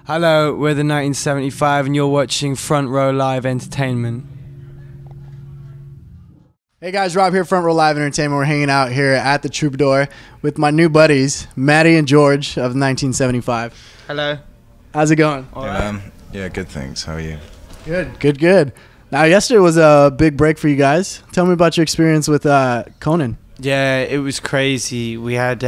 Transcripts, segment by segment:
Hello, we're the 1975 and you're watching Front Row Live Entertainment. Hey guys, Rob here, Front Row Live Entertainment. We're hanging out here at the Troubadour with my new buddies, Matty and George of 1975. Hello. How's it going? All right. Yeah, good, thanks. How are you? Good. Now, yesterday was a big break for you guys. Tell me about your experience with Conan. Yeah, it was crazy. We had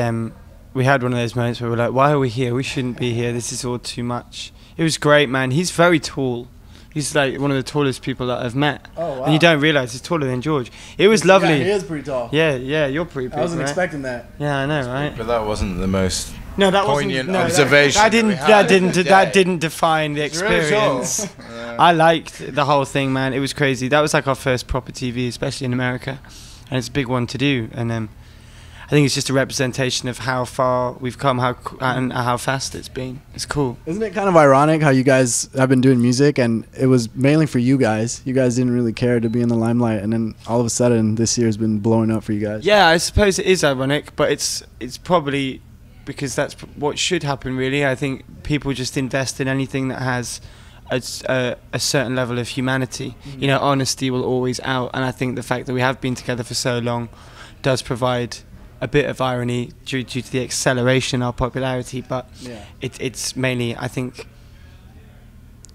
one of those moments where we're like, why are we here? We shouldn't be here. This is all too much. It was great, man. He's very tall. He's like one of the tallest people that I've met. Oh, wow. And you don't realize he's taller than George. It was lovely. Yeah, he is pretty tall. Yeah, you're pretty big. I wasn't expecting that. Yeah, I know, right? But that wasn't the most poignant observation. That didn't define the experience. I liked the whole thing, man. It was crazy. That was like our first proper TV, especially in America, and it's a big one to do. And I think it's just a representation of how far we've come, and how fast it's been. It's cool. Isn't it kind of ironic how you guys have been doing music and it was mainly for you guys? You guys didn't really care to be in the limelight, and then all of a sudden this year's been blowing up for you guys. Yeah, I suppose it is ironic, but it's probably because that's what should happen, really. I think people just invest in anything that has a certain level of humanity. Mm-hmm. You know, honesty will always out, and I think the fact that we have been together for so long does provide a bit of irony due to the acceleration of popularity, but yeah. It's mainly, I think,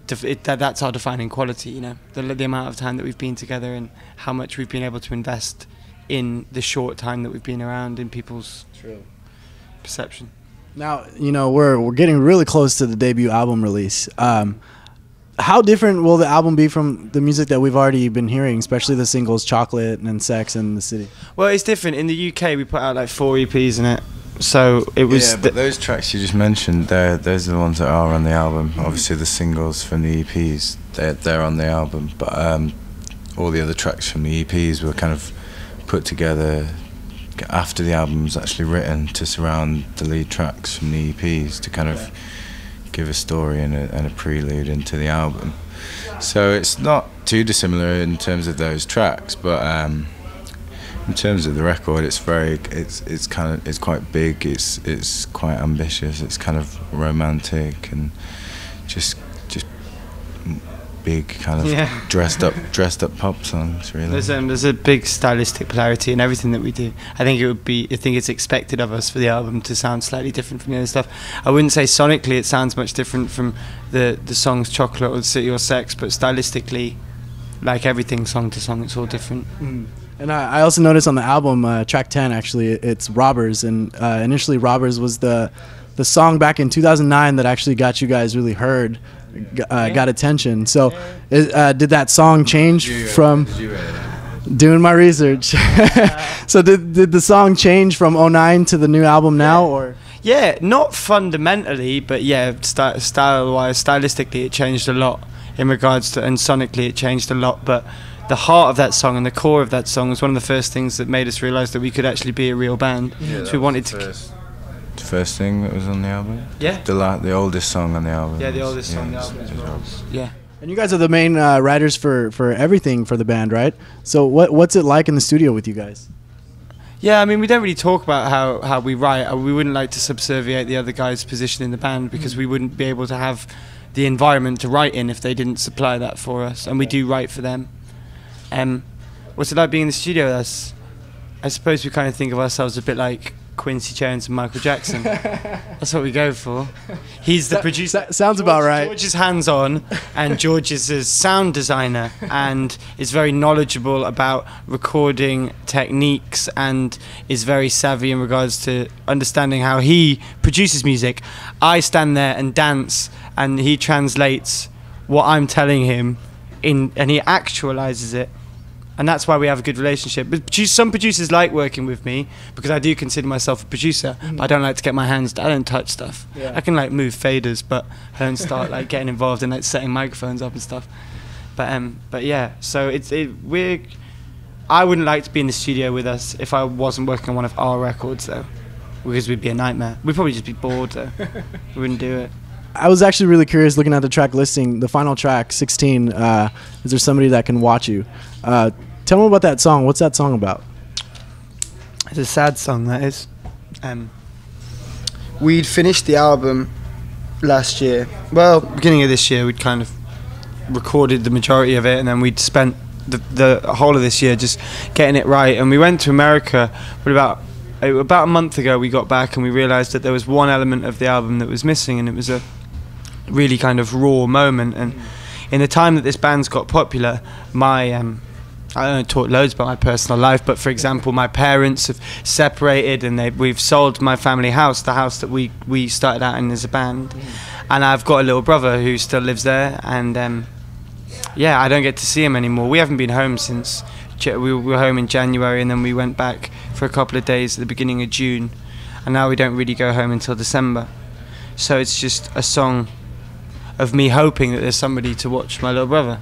that's our defining quality, you know, the amount of time that we've been together and how much we've been able to invest in the short time that we've been around in people's perception. Now, you know, we're getting really close to the debut album release. How different will the album be from the music that we've already been hearing, especially the singles Chocolate and Sex and The City? Well, it's different. In the UK, we put out like 4 EPs in it. So it was... Yeah, but those tracks you just mentioned, those are the ones that are on the album. Obviously, the singles from the EPs, they're on the album. But all the other tracks from the EPs were kind of put together after the album was actually written to surround the lead tracks from the EPs to kind of give a story and a prelude into the album. So it's not too dissimilar in terms of those tracks, but in terms of the record, it's quite big. It's quite ambitious. It's kind of romantic and just big kind of dressed up pop songs, really. There's a big stylistic polarity in everything that we do. I think it's expected of us for the album to sound slightly different from the other stuff. I wouldn't say sonically it sounds much different from the songs Chocolate or The City or Sex, but stylistically, like everything song to song, it's all different. And I also noticed on the album, track 10 actually, it's Robbers, and initially Robbers was the song back in 2009 that actually got you guys really heard. Got attention. So did that song change from doing my research? So did the song change from 2009 to the new album now, or? Yeah, not fundamentally, but yeah, style-wise, stylistically it changed a lot in regards to, and sonically it changed a lot, but the heart of that song and the core of that song was one of the first things that made us realise that we could actually be a real band. Yeah, so we wanted to... The first thing that was on the album? Yeah. The oldest song on the album. Yeah, the oldest song on the album as well. Yeah. And you guys are the main writers for everything for the band, right? So what's it like in the studio with you guys? Yeah, I mean, we don't really talk about how we write. We wouldn't like to subserviate the other guys' position in the band because we wouldn't be able to have the environment to write in if they didn't supply that for us. And we do write for them. What's it like being in the studio with us? I suppose we kind of think of ourselves a bit like Quincy Jones and Michael Jackson. That's what we go for. He's the producer. Sounds about right. George is hands-on, and George is a sound designer and is very knowledgeable about recording techniques and is very savvy in regards to understanding how he produces music. I stand there and dance, and he translates what I'm telling him and he actualizes it. And that's why we have a good relationship. But some producers like working with me because I do consider myself a producer. But I don't like to get my hands. I don't touch stuff. Yeah. I can like move faders, but I don't start like getting involved in like setting microphones up and stuff. But yeah. So I wouldn't like to be in the studio with us if I wasn't working on one of our records though, because we'd be a nightmare. We'd probably just be bored though. We wouldn't do it. I was actually really curious looking at the track listing, the final track, 16, is there somebody that can watch you? Tell me about that song. What's that song about? It's a sad song, that is. We'd finished the album last year. Well, beginning of this year, we'd kind of recorded the majority of it, and then we'd spent the whole of this year just getting it right. And we went to America, but about a month ago we got back and we realised that there was one element of the album that was missing, and it was a really kind of raw moment. And in the time that this band's got popular, my I don't talk loads about my personal life, but for example, my parents have separated and we've sold my family house, the house that we started out in as a band, and I've got a little brother who still lives there, and yeah, I don't get to see him anymore. We haven't been home since we were home in January, and then we went back for a couple of days at the beginning of June, and now we don't really go home until December. So it's just a song of me hoping that there's somebody to watch my little brother.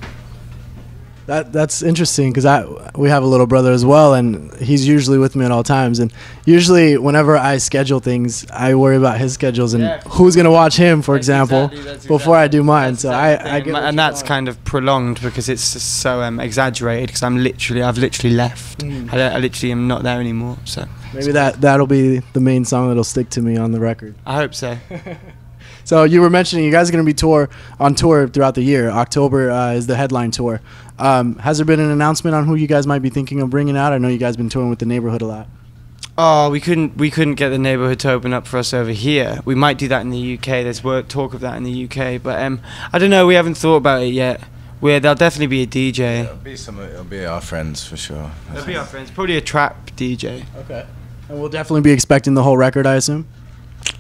That's interesting, because we have a little brother as well, and he's usually with me at all times. And usually, whenever I schedule things, I worry about his schedules and who's gonna watch him, for example, before I do mine. So I get and that's kind of prolonged because it's just so exaggerated. Because I've literally left. I literally am not there anymore. So maybe that'll be the main song that'll stick to me on the record. I hope so. So you were mentioning you guys are going to be on tour throughout the year. October is the headline tour. Has there been an announcement on who you guys might be thinking of bringing out? I know you guys been touring with the Neighborhood a lot. Oh, we couldn't get the Neighborhood to open up for us over here. We might do that in the UK. There's talk of that in the UK, but I don't know. We haven't thought about it yet. There'll definitely be a DJ. Yeah, it'll be our friends for sure. It'll be our friends. Probably a trap DJ. Okay. And we'll definitely be expecting the whole record, I assume.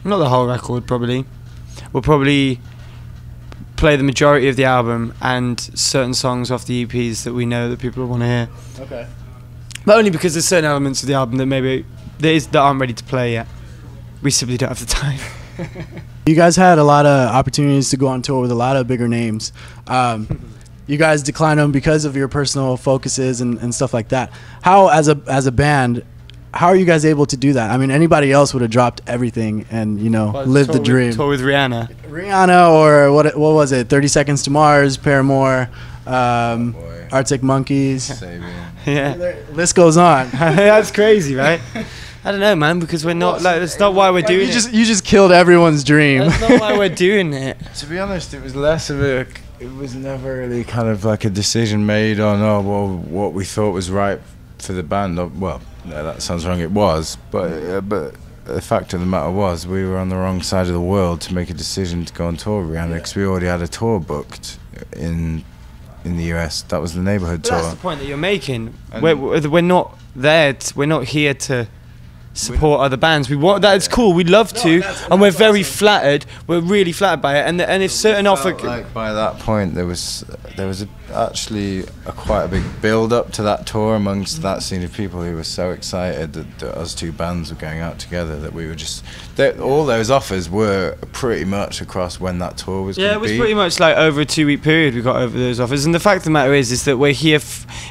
Not the whole record, probably. We'll probably play the majority of the album and certain songs off the EPs that we know that people want to hear. Okay. But only because there's certain elements of the album that maybe that aren't ready to play yet. We simply don't have the time. You guys had a lot of opportunities to go on tour with a lot of bigger names. You guys declined them because of your personal focuses and stuff like that. How, as a band, how are you guys able to do that? I mean, anybody else would have dropped everything and, lived the dream. Tour with Rihanna. Rihanna, or what was it? 30 Seconds to Mars, Paramore, Arctic Monkeys. Yeah. The list goes on. That's crazy, right? I don't know, man, because we're not that's not why we're doing it. You just killed everyone's dream. That's not why we're doing it. To be honest, it was less of it was never really kind of like a decision made on what we thought was right for the band. Well, no, that sounds wrong. It was, but the fact of the matter was we were on the wrong side of the world to make a decision to go on tour with Rihanna, because we already had a tour booked in the US. That was the Neighborhood tour. That's the point that you're making. We're not there. We're not here to support other bands. We want that. It's cool. We'd love to, and we're very flattered. We're really flattered by it. And if certain offer, like by that point, there was actually quite a big build up to that tour amongst that scene of people who were so excited that us two bands were going out together that we were just all those offers were pretty much across when that tour was. Yeah, it was pretty much like over a 2-week period we got over those offers. And the fact of the matter is that we're here.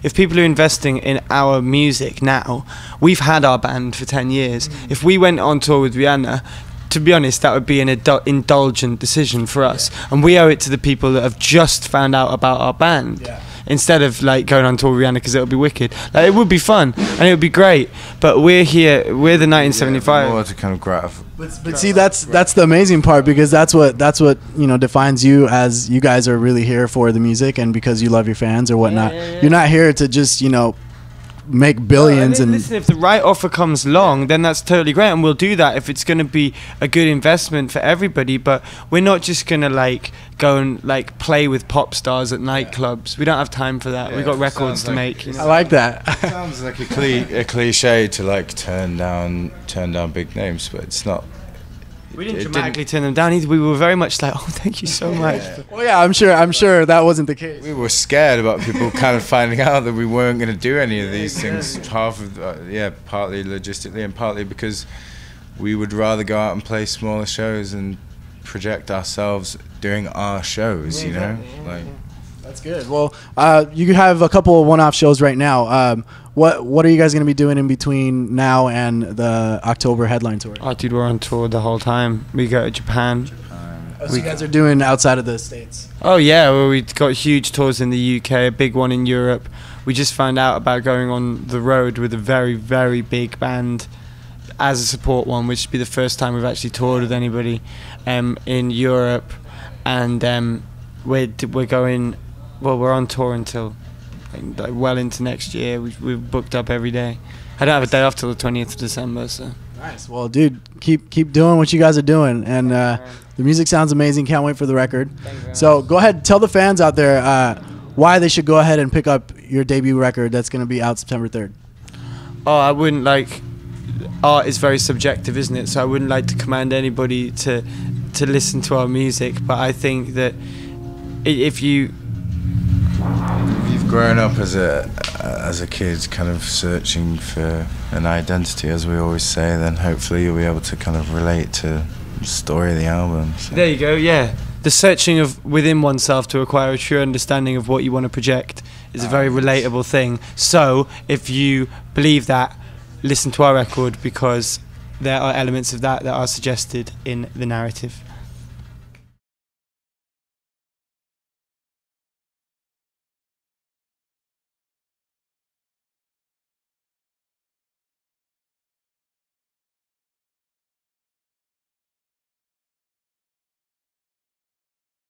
If people are investing in our music now, we've had our band for 10 years. If we went on tour with Rihanna, to be honest, that would be an indulgent decision for us, and we owe it to the people that have just found out about our band. Instead of like going on tour with Rihanna, because it would be wicked. Like, it would be fun and it would be great, but we're here. We're the 1975. More to kind of gratify. But see, that's the amazing part, because that's what defines you, as you guys are really here for the music and because you love your fans or whatnot. You're not here to just make billions. And listen, if the right offer comes along, then that's totally great, and we'll do that if it's going to be a good investment for everybody. But we're not just going to go and play with pop stars at nightclubs. We don't have time for that. We've got records to make. I like that. It sounds like a cliche to turn down big names, but it's not. We didn't dramatically turn them down either. We were very much like, oh, thank you so much. Well, yeah, I'm sure that wasn't the case. We were scared about people kind of finding out that we weren't going to do any of these things. Partly logistically and partly because we would rather go out and play smaller shows and project ourselves doing our shows. That's good. Well, you have a couple of one-off shows right now. What are you guys going to be doing in between now and the October headline tour? Oh, dude, we're on tour the whole time. We go to Japan. So you guys are doing outside of the States? Oh, yeah. Well, we got huge tours in the UK, a big one in Europe. We just found out about going on the road with a very, very big band as a support one, which would be the first time we've actually toured with anybody in Europe, and we're going. Well, we're on tour until like well into next year. We've booked up every day. I don't have a day off till the 20th of December. So nice. Well, dude, keep doing what you guys are doing, and the music sounds amazing. Can't wait for the record. So go ahead, tell the fans out there why they should go ahead and pick up your debut record that's going to be out September 3rd. Oh, I wouldn't like. Art is very subjective, isn't it? So I wouldn't like to command anybody to listen to our music. But I think that if you've grown up as a kid, kind of searching for an identity, as we always say, then hopefully you'll be able to kind of relate to the story of the album. So. There you go. Yeah, the searching of within oneself to acquire a true understanding of what you want to project is a very relatable thing. So if you believe that, listen to our record, because there are elements of that are suggested in the narrative.